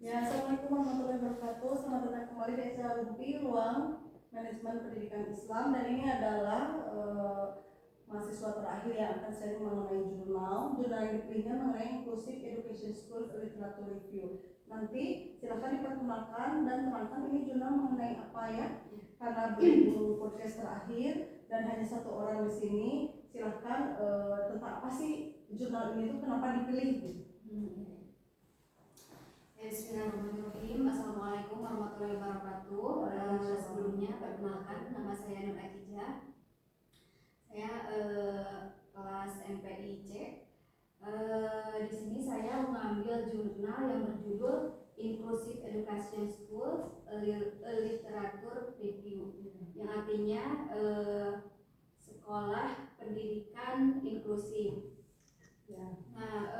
Ya, Assalamualaikum warahmatullahi wabarakatuh. Selamat datang kembali di acara LUMPI, Ruang Manajemen Pendidikan Islam. Dan ini adalah mahasiswa terakhir yang akan sharing mengenai jurnal. Jurnal yang dipilihnya mengenai Inclusive Education Schools Literature Review. Nanti silakan diperkenalkan dan terangkan ini jurnal mengenai apa ya. Karena berhubung podcast terakhir dan hanya satu orang di sini, silakan tentang apa sih jurnal ini tuh, kenapa dipilih gitu. Bismillahirrahmanirrahim. Assalamualaikum warahmatullahi wabarakatuh. Sebelumnya perkenalkan, nama saya Nur Atijah. Saya kelas MPI C. Di sini saya mengambil jurnal yang berjudul Inclusive Education Schools Literature Review, yang artinya sekolah pendidikan inklusif. Nah,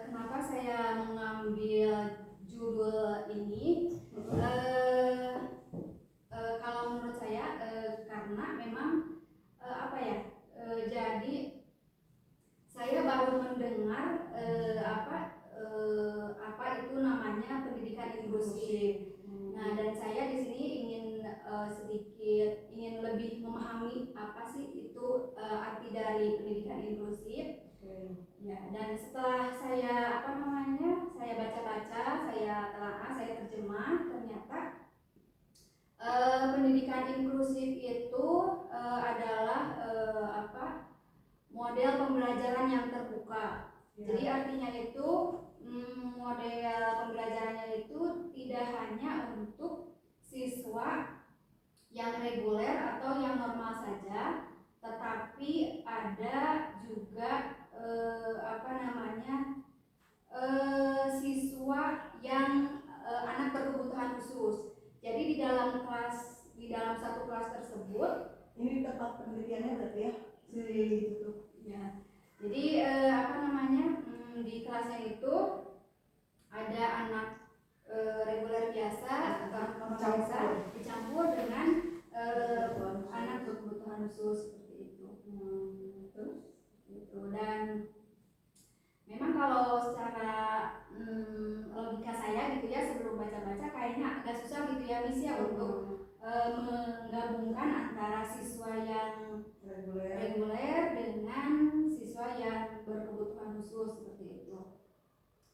kenapa saya mengambil judul ini? Kalau menurut saya, karena memang jadi saya baru mendengar apa itu namanya pendidikan inklusif. Nah, dan saya di sini ingin sedikit ingin lebih memahami apa sih itu arti dari pendidikan inklusif. Ya, dan setelah saya saya baca-baca, saya telaah, saya terjemah, ternyata pendidikan inklusif itu adalah model pembelajaran yang terbuka. Jadi artinya itu model pembelajarannya itu tidak hanya untuk siswa yang reguler atau yang normal saja, tetapi ada juga siswa yang anak berkebutuhan khusus. Jadi di dalam satu kelas tersebut, ini tempat penelitiannya berarti ya gitu. Ya. Jadi di kelasnya itu ada anak reguler biasa atau anak normal biasa dicampur dengan anak berkebutuhan khusus seperti itu. Terus itu, dan memang kalau secara logika saya gitu ya, sebelum baca-baca kayaknya agak susah gitu ya Miss ya untuk menggabungkan antara siswa yang reguler dengan siswa yang berkebutuhan khusus seperti itu.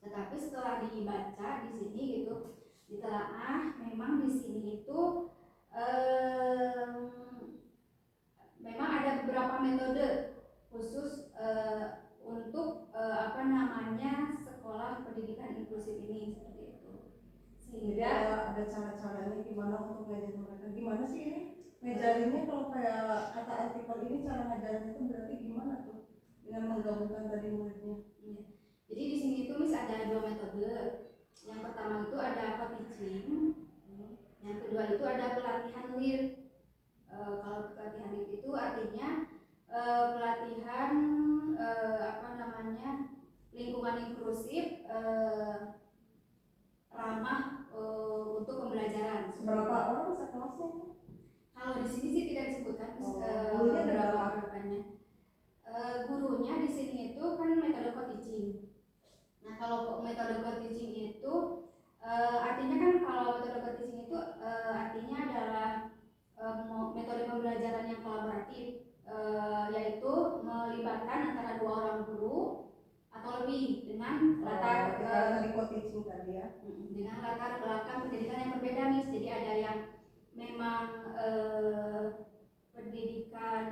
Tetapi setelah dibaca di sini gitu, ditelaah, memang di sini itu memang ada beberapa metode khusus untuk sekolah pendidikan inklusif ini seperti itu. Sehingga ada cara-caranya gimana untuk ngajarin mereka. Gimana sih ini ngajarinnya? Kalau kayak kata artikel ini, cara ngajarinnya itu berarti gimana tuh dengan menggabungkan tadi muridnya? Jadi di sini tuh Miss ada dua metode. Yang pertama itu ada co-teaching, yang kedua itu ada pelatihan lead. Kalau pelatihan lead itu artinya pelatihan lingkungan inklusif ramah untuk pembelajaran. Berapa orang sekelasnya? Kalau di sini sih tidak disebutkan berapanya. Gurunya di sini itu kan metode co-teaching. Nah, kalau metode co-teaching itu artinya kan kalau metode co-teaching itu artinya adalah metode pembelajaran yang kolaboratif, yaitu melibatkan antara dua orang guru atau lebih dengan latar dengan latar belakang pendidikan yang berbeda Miss. Jadi ada yang memang pendidikan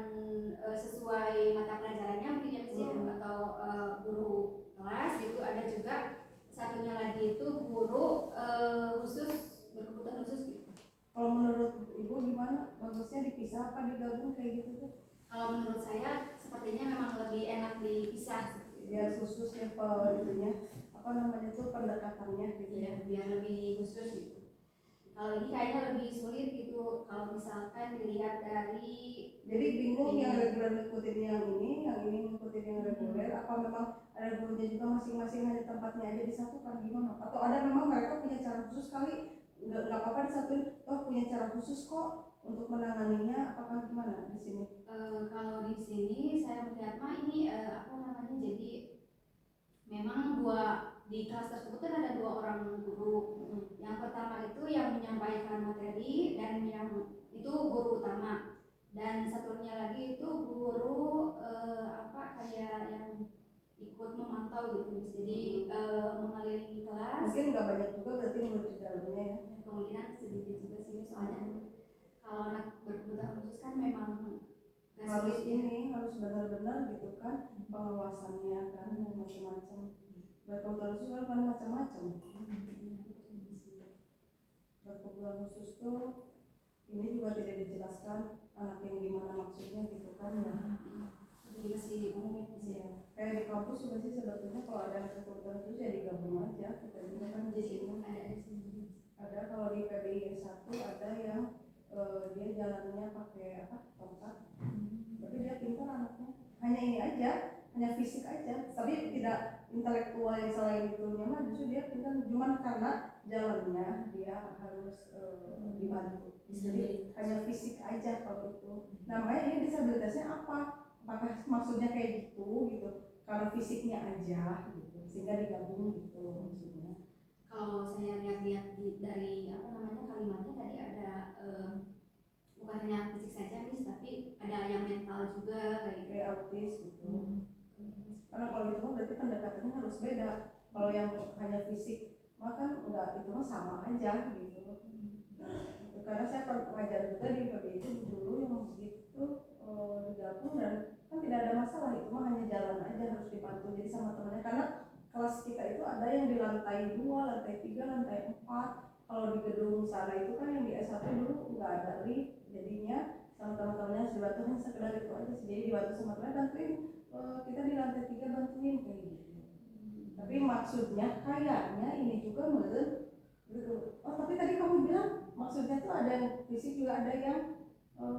sesuai mata pelajarannya mungkin ya Miss ya, atau guru kelas itu. Ada juga satunya lagi itu guru khusus berkebutuhan khusus gitu. Kalau menurut Ibu gimana? Bagusnya dipisah apa digabung kayak gitu tuh? Kalau menurut saya sepertinya memang lebih enak dipisah. Biar khusus ya pendekatannya gitu ya, biar lebih khusus gitu. Kalau ini kayaknya lebih sulit gitu kalau misalkan dilihat dari, jadi bingung yang reguler ngikutin yang ini ngikutin yang reguler, apa memang ada gurunya juga masing-masing hanya tempatnya aja disatukan gimana? Atau ada memang mereka punya cara khusus kali, nggak apa-apa disatuin, punya cara khusus kok untuk menanganinya, apakah gimana di sini? Kalau di sini saya melihat ini jadi memang di kelas tersebut kan ada 2 orang guru. Yang pertama itu yang menyampaikan materi dan yang itu guru utama, dan satunya lagi itu guru kayak yang ikut memantau gitu, jadi mengelilingi kelas. Mungkin nggak banyak juga berarti murid di dalamnya ya. Kemungkinan sedikit juga sih, soalnya kalau anak berkebutuhan khusus kan memang Harus ini harus benar-benar gitu kan pengawasannya kan macam-macam. Berkebutuhan khusus kan macam-macam. Berkebutuhan khusus tuh ini juga tidak dijelaskan anak yang gimana maksudnya gitu kan ya. Jadi masih umum sih ya. Kayak di kampus juga sih sebetulnya kalau ada yang berkebutuhan khusus ya digabung aja. Kita juga kan Jadi ada di sini. Ada kalau di PBI 1 ada yang dia jalannya pakai tongkat. Tapi dia pintar anaknya. Hanya ini aja, hanya fisik aja. Tapi tidak intelektual yang selain itunya mah justru dia pintar. Cuman karena jalannya dia harus dibantu. Jadi hanya fisik aja kalau itu. Namanya ini disabilitasnya apa? Apakah maksudnya kayak gitu? Karena fisiknya aja gitu. Sehingga digabung gitu maksudnya. Kalau saya lihat-lihat dari kalimatnya tadi ada bukan hanya fisik saja Miss, tapi ada yang mental juga kayak autis gitu. Karena kalau itu mah berarti pendekatannya harus beda. Kalau yang hanya fisik mah kan enggak, itu mah sama aja gitu. Karena saya pengajar juga di PBI itu dulu yang begitu digabung dan kan tidak ada masalah, itu mah hanya jalan aja harus dibantu jadi sama temannya. Karena kelas kita itu ada yang di lantai 2, lantai 3, lantai 4. Kalau di gedung sana itu kan yang di S1 dulu nggak ada lift, jadinya sama teman-temannya harus dibantu, hanya sekedar itu aja sih. Jadi dibantu sama teman, bantuin kita di lantai 3 bantuin kayak gitu. Tapi maksudnya kayaknya ini juga gitu. Oh tapi tadi kamu bilang maksudnya tuh ada yang fisik juga ada yang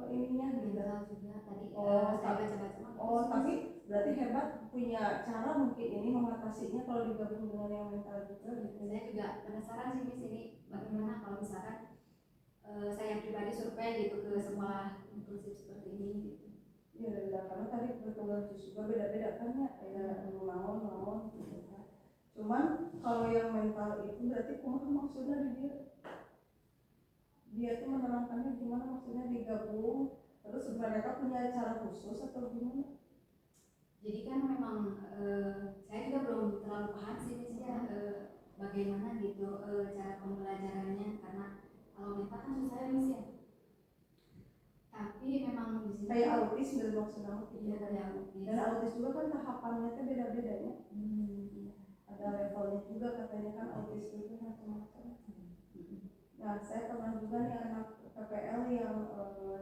ininya gitu. juga tadi. Saya baca-baca. Tapi berarti hebat punya cara mungkin ini mengatasinya kalau digabung dengan yang mental juga gitu. Saya juga penasaran sih Miss, ini bagaimana kalau misalkan saya pribadi survei gitu ke sekolah inklusif seperti ini gitu. Ya, karena tadi berkebutuhan khusus juga beda-beda kan ya, kayak naon gitu kan. Cuman kalau yang mental itu berarti kumaha maksudnya dia tuh menerangkannya gimana, maksudnya digabung terus mereka punya cara khusus atau gimana? Jadi kan memang saya juga belum terlalu paham sih Miss ya, bagaimana gitu cara pembelajarannya, karena kalau mental kan susah ya Miss ya. Tapi memang di sini kayak autis gitu maksudnya. Iya, kayak autis. Dan autis juga kan tahapannya tuh beda-beda ya. Ada levelnya juga katanya kan autis itu macam-macam. Nah saya pernah juga nih anak PPL yang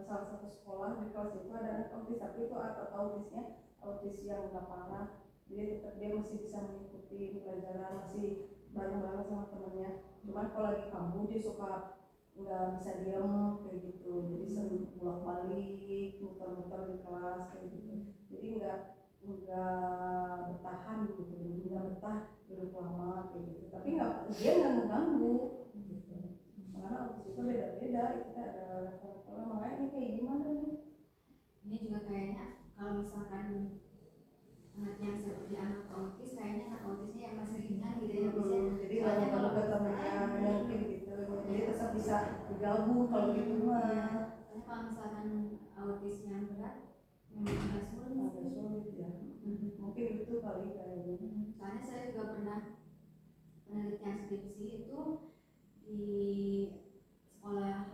salah satu sekolah di kelas itu ada anak autis, tapi itu autisnya autis yang nggak parah, jadi tetap dia masih bisa mengikuti pelajaran, masih bareng-bareng sama temennya. Cuman kalau lagi kambuh dia suka nggak bisa diam kayak gitu, jadi sering bolak-balik muter-muter di kelas kayak gitu. Jadi nggak bertahan gitu, nggak betah duduk lama kayak gitu. Tapi dia nggak mengganggu gitu. Karena autis itu beda-beda, kita ada level-levelnya. Makanya ini kayak gimana nih? Ini juga kayaknya kalau misalkan anak yang seperti anak autis, kayaknya anak autisnya yang masih ringan gitu ya Miss ya. Jadi soalnya kalau temennya mungkin gitu, jadi tetap bisa digabung kalau gitu mah. Kalau misalkan autis yang berat memang agak sulit ya. Mungkin itu kali kayaknya. Soalnya saya juga pernah penelitian skripsi itu di sekolah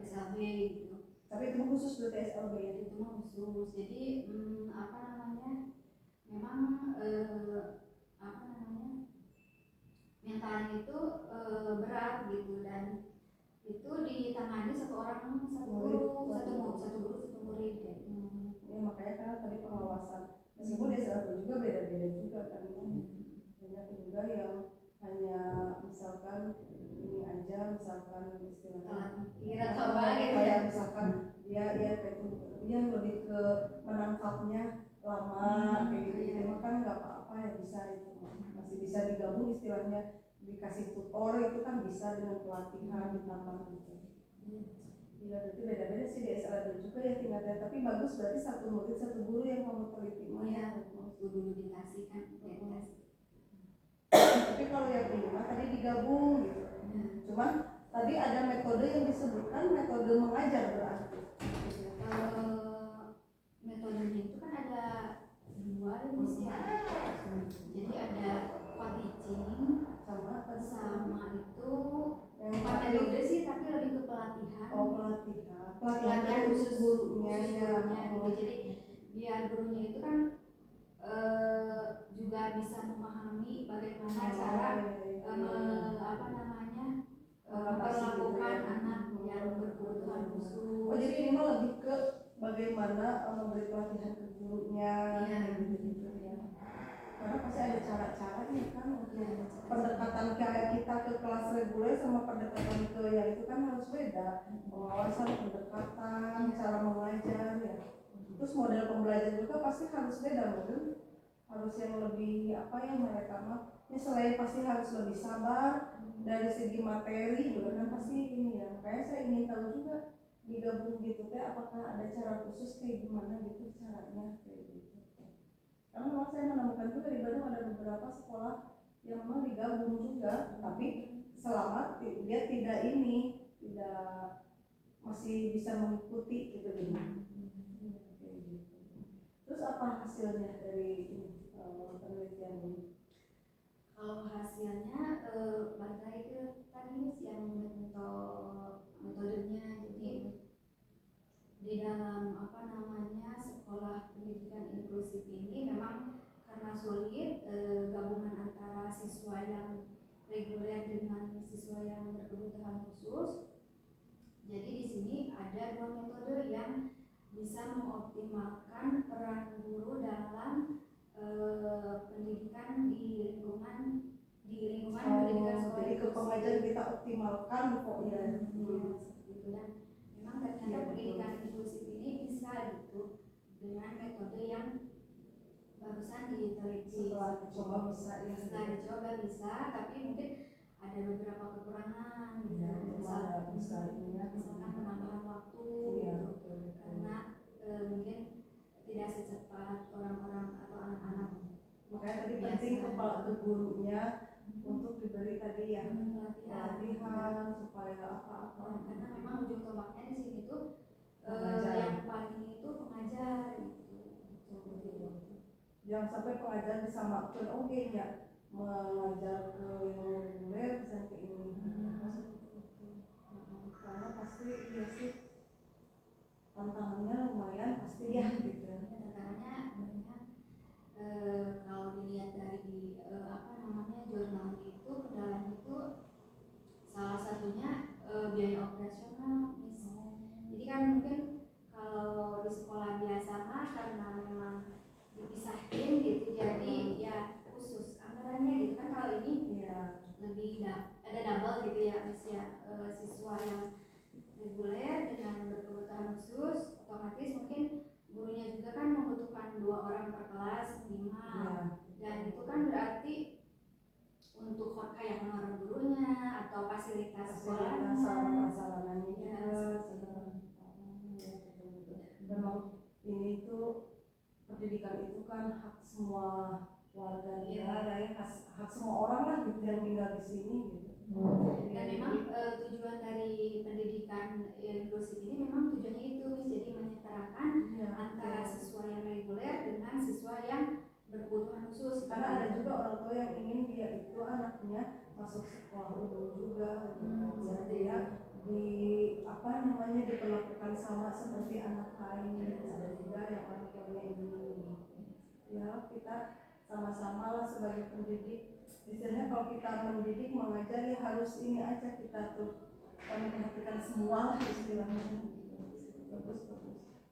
SLB gitu. Tapi itu khusus buat SLB ya? Itu mah khusus. Jadi memang mentalnya itu berat gitu, dan itu ditangani satu murid ya. Ya makanya kan tadi pengawasan, meskipun di SLB juga beda-beda juga kan. Banyak juga yang hanya misalkan ini aja, misalkan istilahnya kayak misalkan dia lebih ke menangkapnya lama kayak gitu. Cuma kan nggak apa-apa ya, bisa itu masih bisa digabung, istilahnya dikasih tutor itu kan bisa dengan pelatihan ditambah gitu. Iya, berarti beda-beda sih di SLB juga ya tingkatnya. Tapi bagus berarti satu murid satu guru yang kamu teliti. Iya, guru dikasih kan. tapi kalau yang ini mah tadi digabung gitu. Cuman tadi ada metode yang disebutkan metode mengajar berarti. Metodenya itu kan ada dua ya. Jadi ada co-teaching Sama itu yang bukan metode sih tapi lebih ke pelatihan. Pelatihan khusus gurunya ya. Gitu. Jadi biar gurunya itu kan juga bisa memahami bagaimana cara memperlakukan anak yang berkebutuhan khusus. Oh jadi ini mah lebih ke bagaimana memberi pelatihan ke gurunya gitu ya. Karena pasti ada cara-caranya kan untuk pendekatan kayak kita ke kelas reguler sama pendekatan ke yang itu kan harus beda. Pengawasan, pendekatan, cara mengajar ya. Terus model pembelajaran juga pasti harus beda, mungkin harus yang lebih apa yang mereka mah. Ini selain pasti harus lebih sabar dari segi materi juga kan pasti ini ya. Kayak saya ingin tahu juga digabung gitu kayak apakah ada cara khusus kayak gimana gitu caranya kayak gitu. Karena memang saya menemukan juga di Bandung ada beberapa sekolah yang memang digabung juga, tapi selama dia tidak masih bisa mengikuti gitu gitu. Terus apa hasilnya dari penelitian ini? Kalau hasilnya balik lagi ke tadi yang metodenya. Jadi di dalam sekolah pendidikan inklusif ini memang karena sulit gabungan antara siswa yang reguler dengan siswa yang berkebutuhan khusus. Jadi di sini ada dua metode yang bisa mengoptimalkan peran guru dalam pendidikan di lingkungan pendidikan sekolah. Jadi ke pengajar kita optimalkan pokoknya. Gitu ya. Memang ternyata pendidikan inklusif ini bisa gitu dengan metode yang barusan diteliti. Setelah dicoba bisa, tapi mungkin ada beberapa kekurangan gitu. Ya, Misalkan penambahan waktu karena mungkin tidak secepat orang-orang atau anak-anak. Makanya tadi penting kepala gurunya untuk diberi tadi ya pelatihan supaya apa-apa. Karena memang ujung tombaknya di sini tuh yang paling itu pengajar gitu. Jangan sampai pengajar disamakan ya mengajar ke yang reguler bisa ke ini. Karena pasti iya sih tantangannya lumayan pasti ya gitu. Tantangannya kalau dilihat dari jurnal itu kendalanya itu salah satunya biaya operasional. Jadi kan mungkin kalau di sekolah biasa mah karena memang dipisahin gitu jadi ya khusus anggarannya gitu kan. Kalau ini ya lebih ada double gitu ya siswa yang reguler dengan berkebutuhan khusus otomatis mungkin gurunya juga kan membutuhkan 2 orang per kelas minimal dan itu kan berarti untuk kayak honorer gurunya atau fasilitas sekolahnya prasarananya memang ini tuh pendidikan itu kan hak semua warga negara ya hak semua orang lah gitu yang tinggal di sini gitu. Dan memang tujuan dari pendidikan inklusif ini memang tujuannya itu jadi menyetarakan antara siswa yang reguler dengan siswa yang berkebutuhan khusus. Karena ada juga orang tua yang ingin dia itu anaknya masuk sekolah umum juga jadi ya diperlakukan sama seperti anak lain. Ada juga yang orang tuanya ini ya kita sama-sama lah sebagai pendidik. Istilahnya kalau kita mendidik mengajar ya harus ini aja kita tuh memperhatikan semua lah istilahnya. Bagus.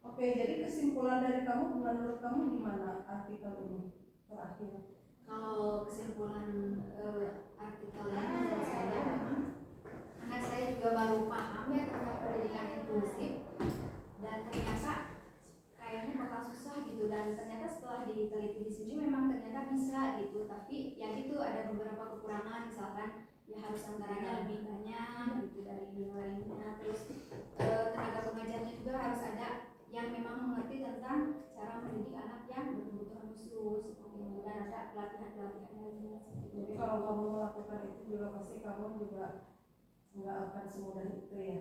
Oke, jadi kesimpulan dari kamu menurut kamu gimana artikel ini terakhir? Kalau kesimpulan artikel ini menurut saya memang karena saya juga baru paham ya tentang pendidikan inklusif dan ternyata kayaknya bakal susah gitu dan ternyata setelah diteliti di sini memang ternyata bisa gitu tapi ya gitu ada beberapa kekurangan misalkan ya harus anggarannya lebih banyak gitu dari yang lainnya terus tenaga pengajarnya juga harus ada yang memang mengerti tentang cara mendidik anak yang berkebutuhan khusus seperti itu dan ada pelatihan lainnya. Jadi kalau kamu melakukan itu juga pasti kamu juga nggak akan semudah itu ya.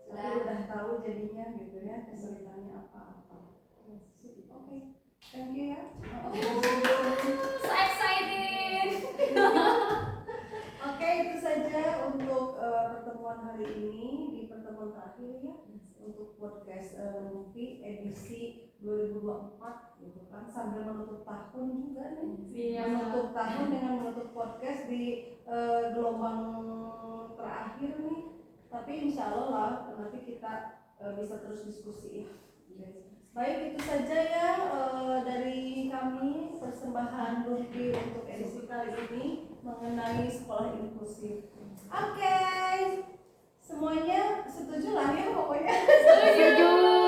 Tapi udah tahu jadinya gitu ya kesulitannya apa-apa. Oke, thank you ya. So excited. Oke, itu saja untuk pertemuan hari ini di pertemuan terakhir ya untuk podcast Rumpi edisi 2024 gitu kan, sambil menutup tahun juga nih. Iya. Menutup tahun dengan menutup podcast di gelombang terakhir nih. Tapi insya Allah lah nanti kita bisa terus diskusi ya. Baik, itu saja ya dari kami persembahan Rumpi untuk edisi kali ini mengenai sekolah inklusif. Oke, semuanya setuju lah ya pokoknya. Setuju.